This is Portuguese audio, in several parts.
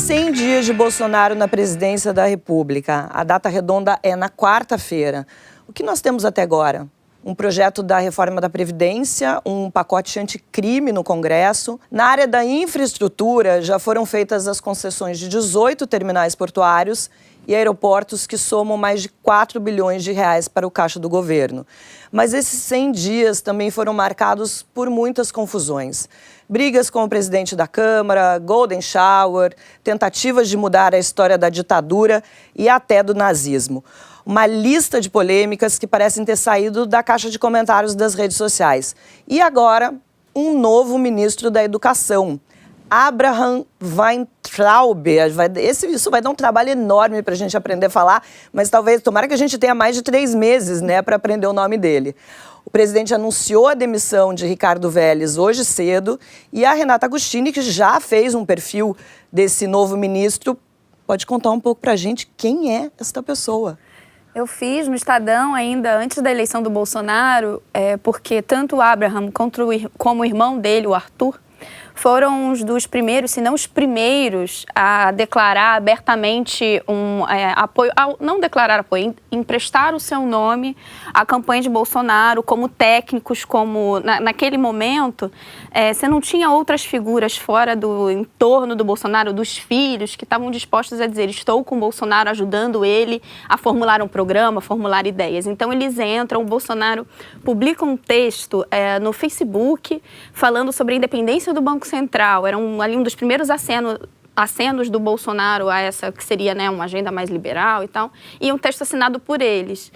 100 dias de Bolsonaro na presidência da República. A data redonda é na quarta-feira. O que nós temos até agora? Um projeto da reforma da Previdência, um pacote anticrime no Congresso. Na área da infraestrutura, já foram feitas as concessões de 18 terminais portuários e aeroportos que somam mais de 4 bilhões de reais para o caixa do governo. Mas esses 100 dias também foram marcados por muitas confusões. Brigas com o presidente da Câmara, Golden Shower, tentativas de mudar a história da ditadura e até do nazismo. Uma lista de polêmicas que parecem ter saído da caixa de comentários das redes sociais. E agora, um novo ministro da Educação, Abraham Weintraub. Isso vai dar um trabalho enorme para a gente aprender a falar, mas tomara que a gente tenha mais de 3 meses, para aprender o nome dele. O presidente anunciou a demissão de Ricardo Vélez hoje cedo e a Renata Agostini, que já fez um perfil desse novo ministro, pode contar um pouco para a gente quem é esta pessoa. Eu fiz no Estadão ainda antes da eleição do Bolsonaro, porque tanto o Abraham como o irmão dele, o Arthur, foram os dos primeiros, se não os primeiros, a declarar abertamente apoio, não declarar apoio, emprestar o seu nome à campanha de Bolsonaro como técnicos, como naquele momento, você não tinha outras figuras fora do entorno do Bolsonaro, dos filhos, que estavam dispostos a dizer, estou com o Bolsonaro ajudando ele a formular um programa, a formular ideias. Então eles entram, o Bolsonaro publica um texto no Facebook falando sobre a independência do Banco Central. Era um dos primeiros acenos do Bolsonaro a essa que seria uma agenda mais liberal e tal, e um texto assinado por eles.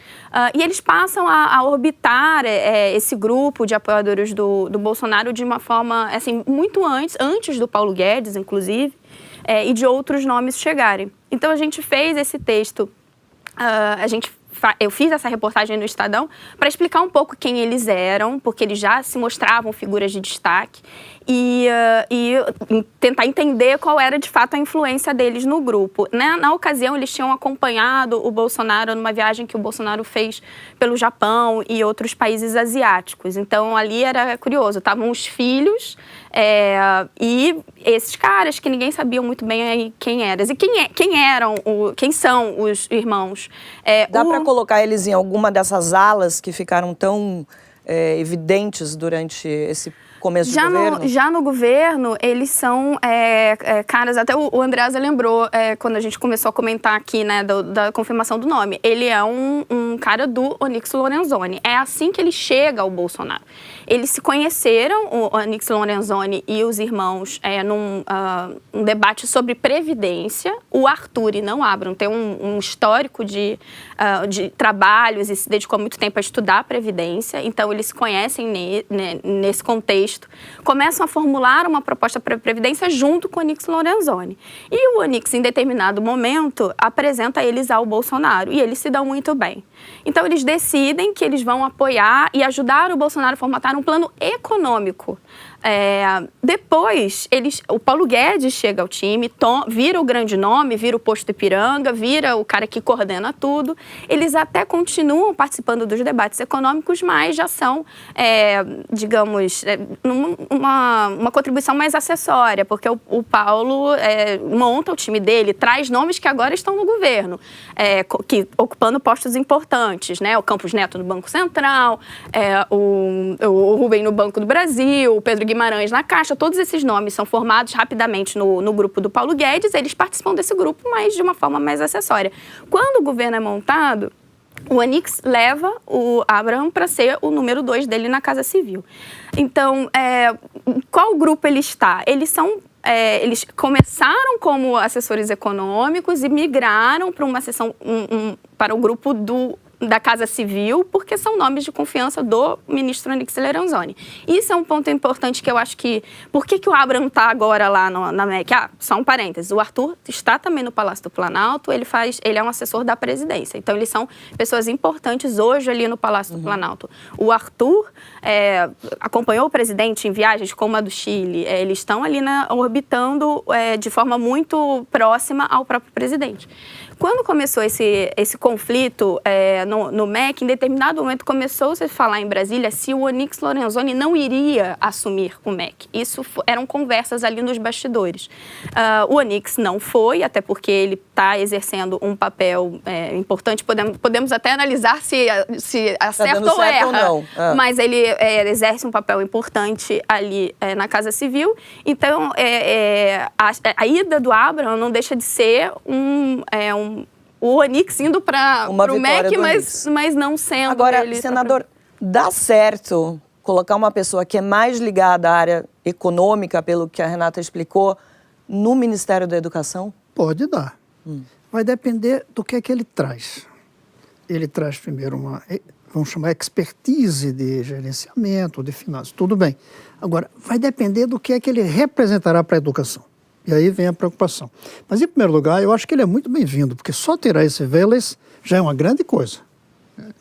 E eles passam a orbitar esse grupo de apoiadores do Bolsonaro de uma forma assim, muito antes do Paulo Guedes, inclusive, e de outros nomes chegarem. Então a gente fez esse texto, eu fiz essa reportagem no Estadão para explicar um pouco quem eles eram, porque eles já se mostravam figuras de destaque, e tentar entender qual era de fato a influência deles no grupo. Na ocasião, eles tinham acompanhado o Bolsonaro numa viagem que o Bolsonaro fez pelo Japão e outros países asiáticos. Então, ali era curioso, estavam os filhos e esses caras que ninguém sabia muito bem quem eram. E quem são os irmãos? Dá para colocar eles em alguma dessas alas que ficaram tão evidentes durante esse começo do governo? Já no governo, eles são caras, até o Andreasa lembrou, quando a gente começou a comentar aqui, da confirmação do nome. Ele é um cara do Onyx Lorenzoni. É assim que ele chega ao Bolsonaro. Eles se conheceram, o Onyx Lorenzoni e os irmãos, num debate sobre previdência. O Arthur e não Abraham tem um histórico de trabalhos e se dedicou há muito tempo a estudar a previdência. Então, eles se conhecem nesse contexto. Começam a formular uma proposta para a Previdência junto com o Onyx Lorenzoni. E o Onyx, em determinado momento, apresenta eles ao Bolsonaro e eles se dão muito bem. Então, eles decidem que eles vão apoiar e ajudar o Bolsonaro a formatar um plano econômico. Depois, o Paulo Guedes chega ao time, vira o grande nome, vira o posto Ipiranga, vira o cara que coordena tudo. Eles até continuam participando dos debates econômicos, mas já são, digamos, uma contribuição mais acessória, porque o Paulo monta o time dele, traz nomes que agora estão no governo, ocupando postos importantes, o Campos Neto no Banco Central, o Rubem no Banco do Brasil, o Pedro Guimarães na Caixa. Todos esses nomes são formados rapidamente no grupo do Paulo Guedes. Eles participam desse grupo, mas de uma forma mais acessória. Quando o governo é montado, o Onyx leva o Abraham para ser o número 2 dele na Casa Civil. Então, qual grupo ele está? Eles começaram como assessores econômicos e migraram para uma seção, para o grupo da Casa Civil, porque são nomes de confiança do ministro Onyx Lorenzoni. Isso é um ponto importante que eu acho que... Por que o Abraham está agora lá na MEC? Só um parênteses. O Arthur está também no Palácio do Planalto, ele é um assessor da presidência. Então, eles são pessoas importantes hoje ali no Palácio do Planalto. O Arthur acompanhou o presidente em viagens como a do Chile. Eles estão ali orbitando de forma muito próxima ao próprio presidente. Quando começou esse conflito no MEC, em determinado momento começou-se a falar em Brasília se o Onyx Lorenzoni não iria assumir o MEC. Isso eram conversas ali nos bastidores. O Onyx não foi, até porque ele está exercendo um papel importante. Podemos até analisar se acerta ou erra, ou não. Mas ele exerce um papel importante ali na Casa Civil. Então, a ida do Abraham não deixa de ser o Onyx indo para o MEC, mas não sendo. Agora, senador, dá certo colocar uma pessoa que é mais ligada à área econômica, pelo que a Renata explicou, no Ministério da Educação? Pode dar. Vai depender do que é que ele traz. Ele traz primeiro vamos chamar expertise de gerenciamento, de finanças, tudo bem. Agora, vai depender do que é que ele representará para a educação. E aí vem a preocupação. Mas, em primeiro lugar, eu acho que ele é muito bem-vindo, porque só tirar esse Vélez já é uma grande coisa.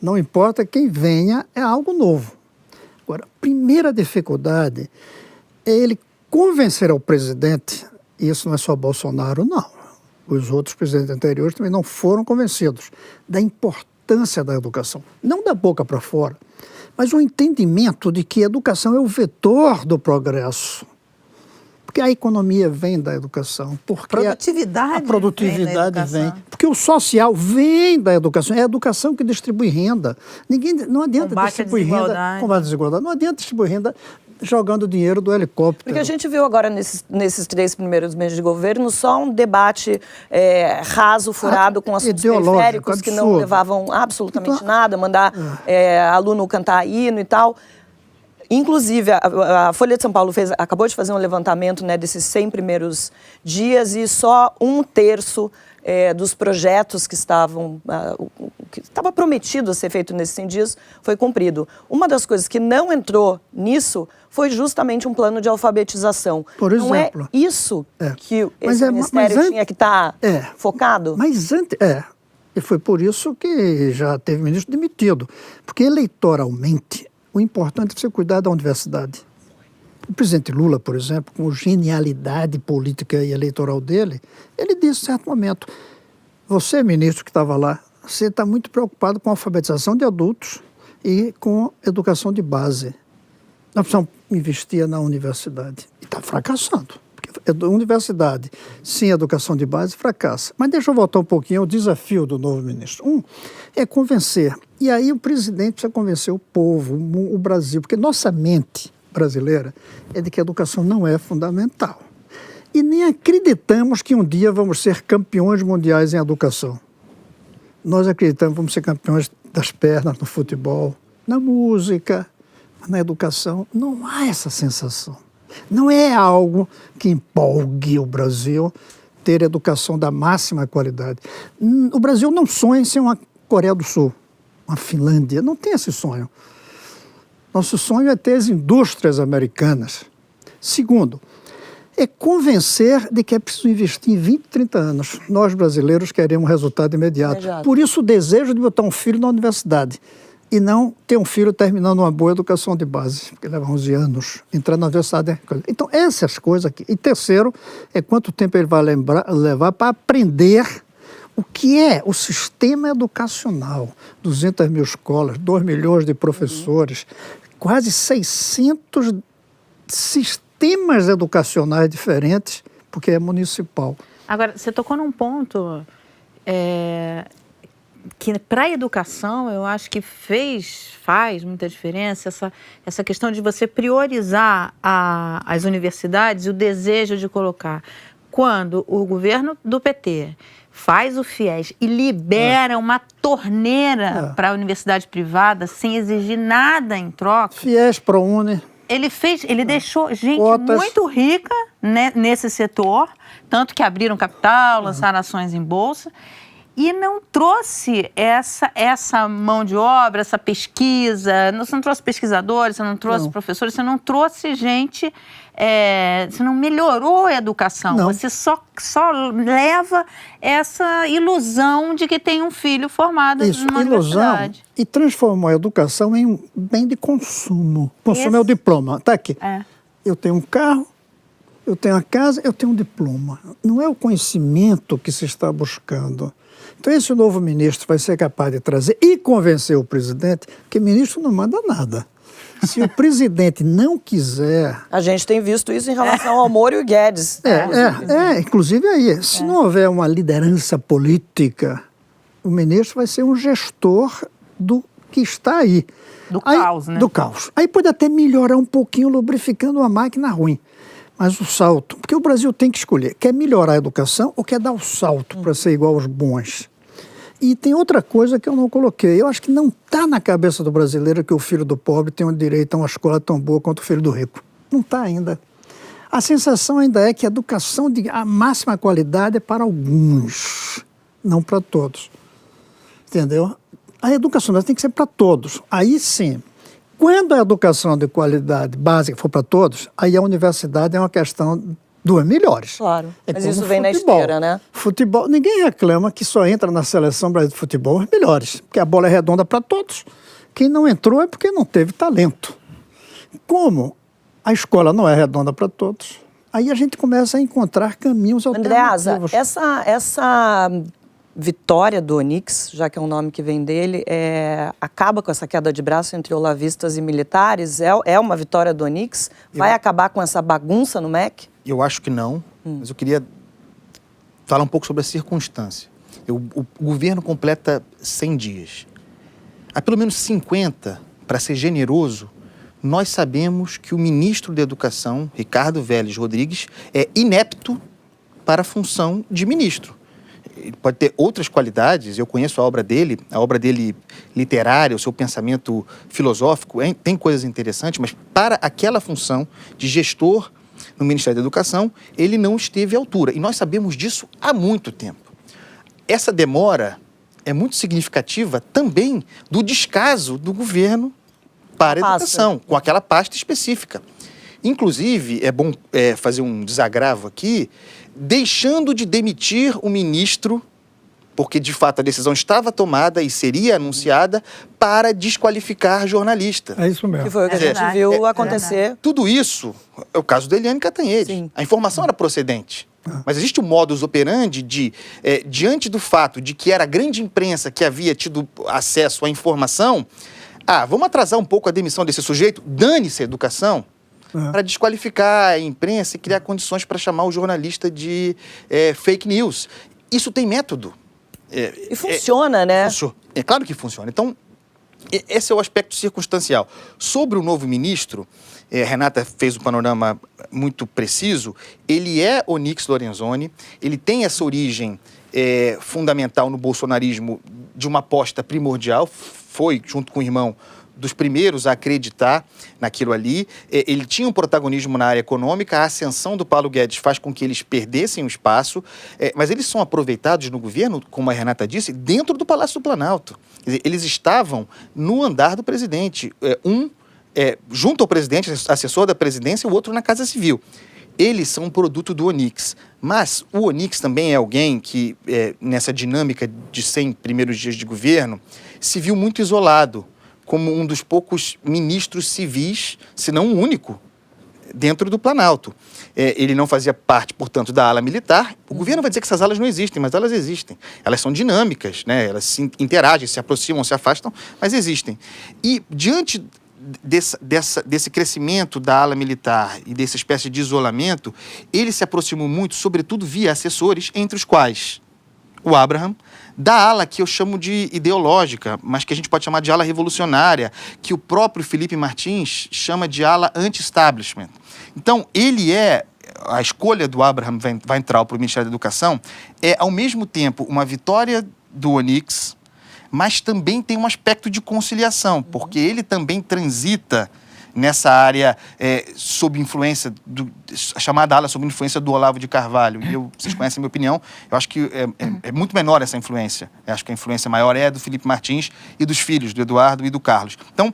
Não importa quem venha, é algo novo. Agora, a primeira dificuldade é ele convencer ao presidente, e isso não é só Bolsonaro, não. Os outros presidentes anteriores também não foram convencidos da importância da educação. Não da boca para fora, mas o entendimento de que a educação é o vetor do progresso. Porque a economia vem da educação. Porque a produtividade vem. Porque o social vem da educação. É a educação que distribui renda. Não adianta distribuir renda. Combate a desigualdade. Não adianta distribuir renda jogando dinheiro do helicóptero. Porque a gente viu agora, nesses 3 primeiros meses de governo, só um debate raso, furado, com assuntos periféricos que não levavam absolutamente nada, mandar aluno cantar hino e tal. Inclusive, a Folha de São Paulo acabou de fazer um levantamento, né, desses 100 primeiros dias e só 1/3 dos projetos que estava prometido a ser feito nesses 100 dias foi cumprido. Uma das coisas que não entrou nisso foi justamente um plano de alfabetização. Por exemplo, não é isso que esse ministério tinha que estar focado? Mas antes... E foi por isso que já teve ministro demitido. Porque eleitoralmente... O importante é você cuidar da universidade. O presidente Lula, por exemplo, com a genialidade política e eleitoral dele, ele disse em certo momento, você, ministro que estava lá, você está muito preocupado com a alfabetização de adultos e com educação de base. Nós precisamos investir na universidade. E está fracassando. Porque a universidade sem educação de base fracassa. Mas deixa eu voltar um pouquinho ao desafio do novo ministro. É convencer. E aí o presidente precisa convencer o povo, o Brasil, porque nossa mente brasileira é de que a educação não é fundamental. E nem acreditamos que um dia vamos ser campeões mundiais em educação. Nós acreditamos que vamos ser campeões das pernas no futebol, na música, na educação. Não há essa sensação. Não é algo que empolgue o Brasil ter educação da máxima qualidade. O Brasil não sonha em ser uma Coreia do Sul, uma Finlândia, não tem esse sonho. Nosso sonho é ter as indústrias americanas. Segundo, é convencer de que é preciso investir em 20, 30 anos. Nós, brasileiros, queremos resultado imediato. Por isso, o desejo de botar um filho na universidade e não ter um filho terminando uma boa educação de base, porque leva 11 anos, entrar na universidade. Então, essas coisas aqui. E terceiro, é quanto tempo ele vai levar para aprender o que é o sistema educacional. 200 mil escolas, 2 milhões de professores, quase 600 sistemas educacionais diferentes, porque é municipal. Agora, você tocou num ponto que para a educação eu acho que faz muita diferença essa questão de você priorizar as universidades e o desejo de colocar. Quando o governo do PT faz o FIES e libera uma torneira para a universidade privada sem exigir nada em troca. FIES, ProUni. Ele deixou gente muito rica, né, nesse setor, tanto que abriram capital, lançaram ações em bolsa, e não trouxe essa mão de obra, essa pesquisa, você não trouxe pesquisadores, você não trouxe professores, você não trouxe gente, você não melhorou a educação, você só leva essa ilusão de que tem um filho formado numa universidade. E transformou a educação em um bem de consumo. Consumo é o diploma, está aqui. Eu tenho um carro, eu tenho a casa, eu tenho um diploma. Não é o conhecimento que se está buscando. Então, esse novo ministro vai ser capaz de trazer e convencer o presidente, que ministro não manda nada. Se o presidente não quiser... A gente tem visto isso em relação ao Moro e o Guedes. Inclusive aí, se não houver uma liderança política, o ministro vai ser um gestor do que está aí. Do caos, né? Do caos. Aí pode até melhorar um pouquinho, lubrificando uma máquina ruim. Mas o salto, porque o Brasil tem que escolher, quer melhorar a educação ou quer dar o salto para ser igual aos bons? E tem outra coisa que eu não coloquei. Eu acho que não está na cabeça do brasileiro que o filho do pobre tem o direito a uma escola tão boa quanto o filho do rico. Não está ainda. A sensação ainda é que a educação de a máxima qualidade é para alguns, não para todos. Entendeu? A educação tem que ser para todos. Aí sim, quando a educação de qualidade básica for para todos, aí a universidade é uma questão dos melhores. Claro, é mas isso vem na futebol. esteira, né? Futebol, ninguém reclama que só entra na seleção brasileira de futebol os melhores, porque a bola é redonda para todos. Quem não entrou é porque não teve talento. Como a escola não é redonda para todos, aí a gente começa a encontrar caminhos alternativos. Andreasa, essa vitória do Onyx, já que é um nome que vem dele, acaba com essa queda de braço entre olavistas e militares? É uma vitória do Onyx? Vai acabar com essa bagunça no MEC? Eu acho que não, mas eu queria falar um pouco sobre a circunstância. O governo completa 100 dias. Há pelo menos 50, para ser generoso, nós sabemos que o ministro da Educação, Ricardo Vélez Rodrigues, é inepto para a função de ministro. Ele pode ter outras qualidades, eu conheço a obra dele literária, o seu pensamento filosófico, tem coisas interessantes, mas para aquela função de gestor no Ministério da Educação, ele não esteve à altura. E nós sabemos disso há muito tempo. Essa demora é muito significativa também do descaso do governo para a educação, com aquela pasta específica. Inclusive, é bom fazer um desagravo aqui, deixando de demitir o ministro, porque de fato a decisão estava tomada e seria anunciada, para desqualificar jornalista. É isso mesmo. Que foi o que a gente viu acontecer. Tudo isso é o caso da Eliane Cantanhede. Sim. A informação era procedente. Mas existe um modus operandi de, diante do fato de que era a grande imprensa que havia tido acesso à informação, vamos atrasar um pouco a demissão desse sujeito, dane-se a educação, para desqualificar a imprensa e criar condições para chamar o jornalista de fake news. Isso tem método. E funciona, né? É claro que funciona. Então, esse é o aspecto circunstancial. Sobre o novo ministro, Renata fez um panorama muito preciso. Ele é Onyx Lorenzoni, ele tem essa origem fundamental no bolsonarismo de uma aposta primordial, foi, junto com o irmão, dos primeiros a acreditar naquilo ali. Ele tinha um protagonismo na área econômica, a ascensão do Paulo Guedes faz com que eles perdessem o espaço, mas eles são aproveitados no governo, como a Renata disse, dentro do Palácio do Planalto. Quer dizer, eles estavam no andar do presidente, junto ao presidente, assessor da presidência, o outro na Casa Civil. Eles são um produto do Onyx, mas o Onyx também é alguém que, nessa dinâmica de 100 primeiros dias de governo, se viu muito isolado, como um dos poucos ministros civis, se não o único, dentro do Planalto. Ele não fazia parte, portanto, da ala militar. O governo vai dizer que essas alas não existem, mas elas existem. Elas são dinâmicas, né? Elas se interagem, se aproximam, se afastam, mas existem. E, diante desse crescimento da ala militar e dessa espécie de isolamento, ele se aproximou muito, sobretudo via assessores, entre os quais o Abraham, da ala que eu chamo de ideológica, mas que a gente pode chamar de ala revolucionária, que o próprio Felipe Martins chama de ala anti-establishment. Então, a escolha do Abraham vai entrar para o Ministério da Educação, ao mesmo tempo uma vitória do Onyx, mas também tem um aspecto de conciliação, porque ele também transita nessa área sob influência, a chamada ala sob influência do Olavo de Carvalho. E vocês conhecem a minha opinião, eu acho que é muito menor essa influência. Eu acho que a influência maior é do Felipe Martins e dos filhos, do Eduardo e do Carlos. Então,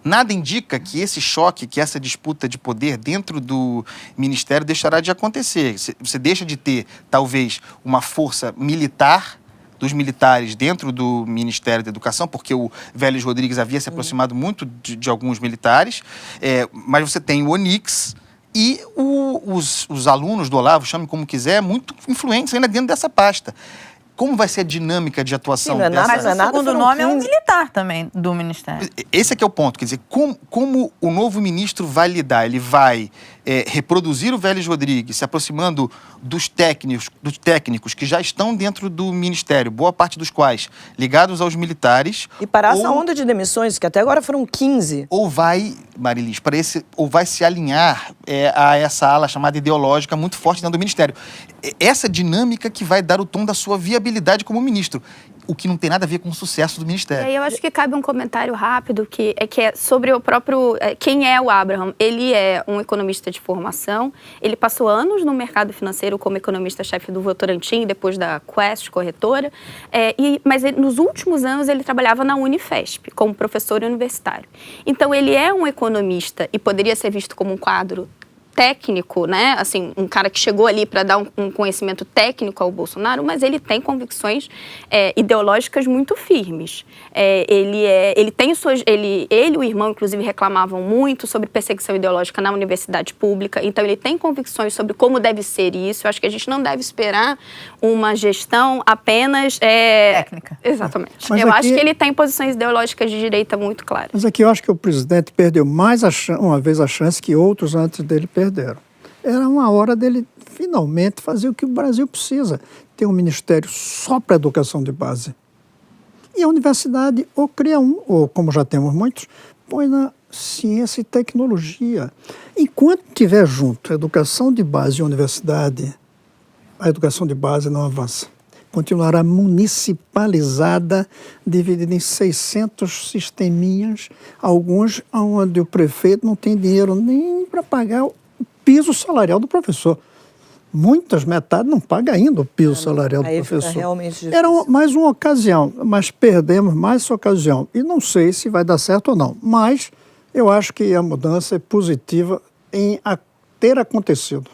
nada indica que esse choque, que essa disputa de poder dentro do Ministério deixará de acontecer. Você deixa de ter, talvez, uma força militar dos militares dentro do Ministério da Educação, porque o Vélez Rodrigues havia se aproximado muito de alguns militares, mas você tem o Onyx e os alunos do Olavo, chame como quiser, muito influentes ainda dentro dessa pasta. Como vai ser a dinâmica de atuação Sim, não é dessa... Mas o nada, segundo foram nome é um 15. militar também do Ministério. Esse é que é o ponto, quer dizer, como o novo ministro vai lidar? Ele vai reproduzir o Vélez Rodrigues, se aproximando dos técnicos que já estão dentro do Ministério, boa parte dos quais ligados aos militares. E parar essa onda de demissões, que até agora foram 15. Ou vai, Marilis, ou vai se alinhar a essa ala chamada ideológica muito forte dentro do Ministério. Essa dinâmica que vai dar o tom da sua viabilidade como ministro, o que não tem nada a ver com o sucesso do E Ministério. aí eu acho que cabe um comentário rápido que é sobre o próprio... quem é o Abraham? Ele é um economista de formação, ele passou anos no mercado financeiro como economista-chefe do Votorantim, depois da Quest, corretora, mas nos últimos anos ele trabalhava na Unifesp, como professor universitário. Então ele é um economista e poderia ser visto como um quadro técnico, né? Assim, um cara que chegou ali para dar um conhecimento técnico ao Bolsonaro, mas ele tem convicções ideológicas muito firmes. Ele e o irmão, inclusive, reclamavam muito sobre perseguição ideológica na universidade pública, então ele tem convicções sobre como deve ser isso. Eu acho que a gente não deve esperar uma gestão apenas... Técnica. Exatamente. Mas Eu aqui- acho que ele tem posições ideológicas de direita muito claras. Mas aqui eu acho que o presidente perdeu mais uma vez a chance que outros antes dele perderam. Era uma hora dele finalmente fazer o que o Brasil precisa, ter um ministério só para a educação de base. E a universidade ou cria um, ou como já temos muitos, põe na ciência e tecnologia. Enquanto tiver junto a educação de base e a universidade, a educação de base não avança. Continuará municipalizada, dividida em 600 sisteminhas, alguns onde o prefeito não tem dinheiro nem para pagar o piso salarial do professor. Metade não paga ainda o piso salarial do Aí fica professor. realmente difícil. Era mais uma ocasião, mas perdemos mais essa ocasião. E não sei se vai dar certo ou não, mas eu acho que a mudança é positiva em ter acontecido.